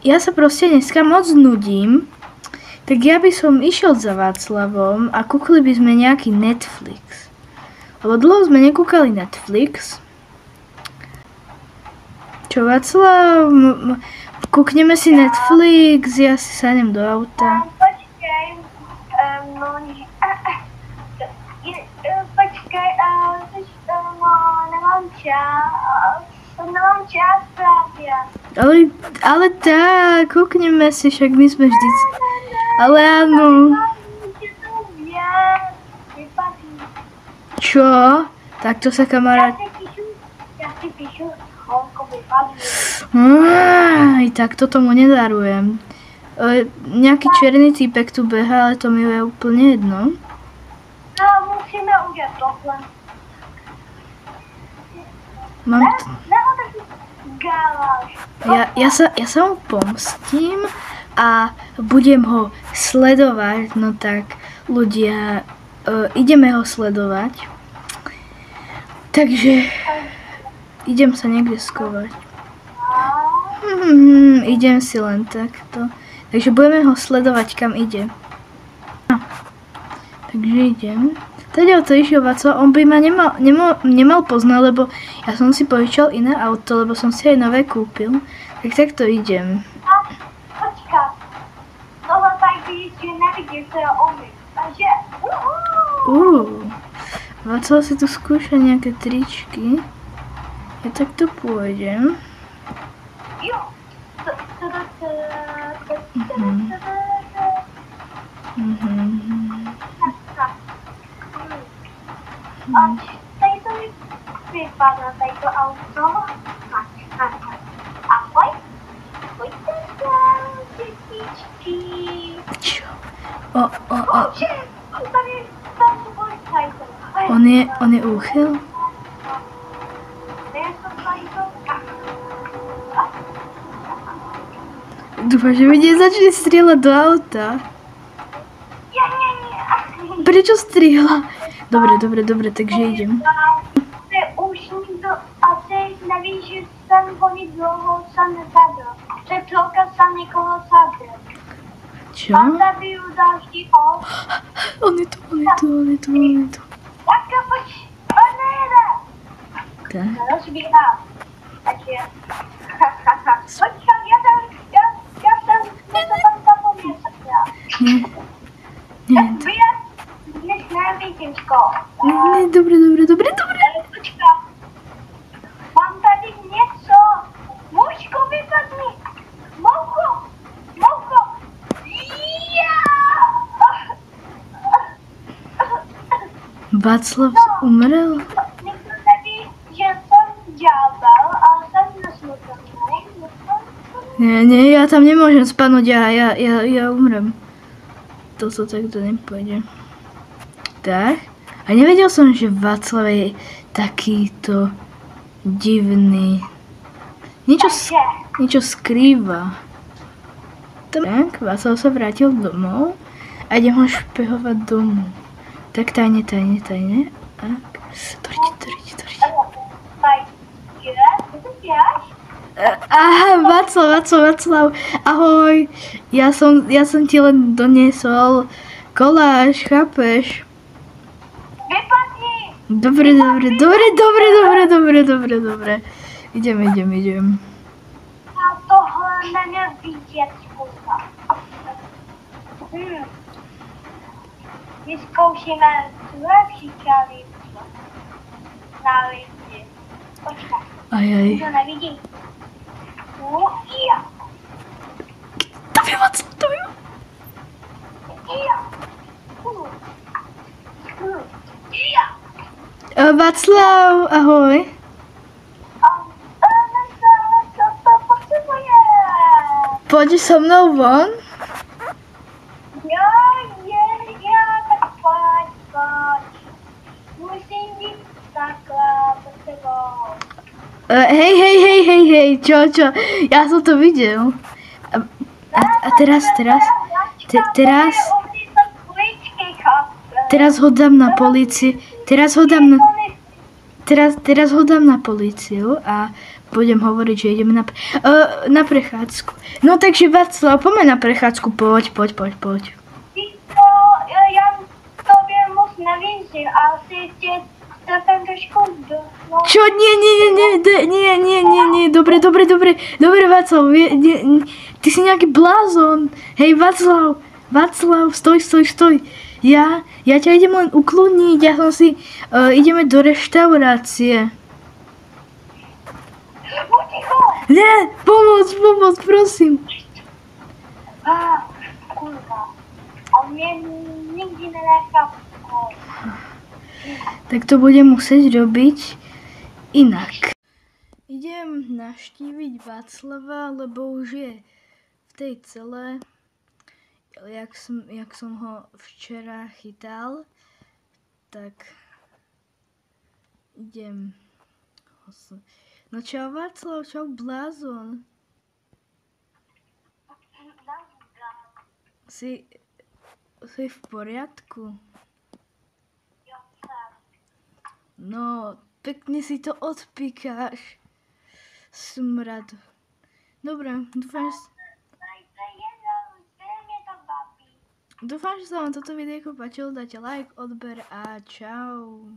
Ja sa proste dneska moc nudím, tak ja by som išiel za Václavom a kúkli by sme nejaký Netflix. Lebo dlho sme nekúkali Netflix. Čo Václav? Kúkneme si Netflix, ja si sadnem do auta. Počkej, nemám čas právě. Ale tak, kúkneme si, však my sme vždy... Ale áno. Čo? Takto sa kamarát... Ja si píšu, Honko vypadne. Aj tak to tomu nedarujem. Nejaký černý týpek tu beha, ale to mi je úplne jedno. No, musíme udělat tohle. Mám ja sa mu pomstím a budem ho sledovať, no tak ľudia, ideme ho sledovať. Takže idem sa niekde skovať. Idem si len takto. Takže budeme ho sledovať, kam ide. No. Takže idem. Teda to išiel Václav, on by ma nemal poznať, lebo ja som si požičal iné auto, lebo som si aj nové kúpil. Tak takto idem. Počkat, tohle tady ještě nevidíš, to je omyl. Takže, Václav si tu skúša nejaké tričky. Ja takto pôjdem. Jo. A tady to vypadá, tady to auto. Ahoj. Pojďte sem, dětičky. Čo? Tady tam jsou policajti. On je úchyl? Dúfam, že mi nezačne strieľať do auta. Prečo strieľa? Dobre, takže idem. Už nikdo asi neví, že jsem hodně dlouho jsem nezabil. Před chvilka jsem někoho zabil. Čo? Mám zabil další ho. On je tu. Taká pojď, on nejde. Tak. Rozbíhám. Takže, počkám, já jsem tam zapomněl. Nie. Dnes nevidím Dobre. Počkám. Mám tady něco. Mužko, vypadni. Moucho. Václav umrel? Nikdo neví, že jsem ďábel, ale jsem nesmrtelný. Nie, ja tam nemôžem spadnúť, ja umrem. To takto nepôjde. Tak. A nevedel som, že Václav je takýto divný. Niečo skrýva. Tak, Václav sa vrátil domov a idem ho špehovať domov. Tak tajne. Tak. Toriť. Aha, Václav, ahoj. Ja som ti len doniesol koláč, chápeš? Vypadni! Dobre. Idem. A tohle neměl vidět, kurva. Vyzkoušíme lepší kalibru na lidi. Počkej. Aj. To nevidí. Ja. To je Václav. Ja. Václav, ahoj. Co potřebuje? Pôjdeš so mnou von? Ja, tak pojď. Musím jít takhle pod sebou. Hej, čo? Ja som to videl. A teraz ho dám na políciu. Teraz ho dám na políciu a budem hovoriť, že ideme na prechádzku. No takže Václav, poďme na prechádzku, poď. Ty to, ja tobě moc nevěřím, asi tě trefem trošku do... No, Čo? Nie. Dobre, Václav, ty si nejaký blázon. Hej, Václav, stoj. Ja ťa idem len ukludniť, ideme do reštaurácie. buď ticho! Ne, pomoc, prosím. Kurva. On mě nikdy nenechá spokoj. Tak to budem musieť robiť inak. Idem navštíviť Václava, lebo už je v tej cele, jak som ho včera chytal, tak idem. No čau Václav, čau blázon. Si v poriadku? No, pekne si to odpíkáš. Smrad. Dobre, dúfam, že sa vám toto videjko páčilo, dajte like, odber a čau.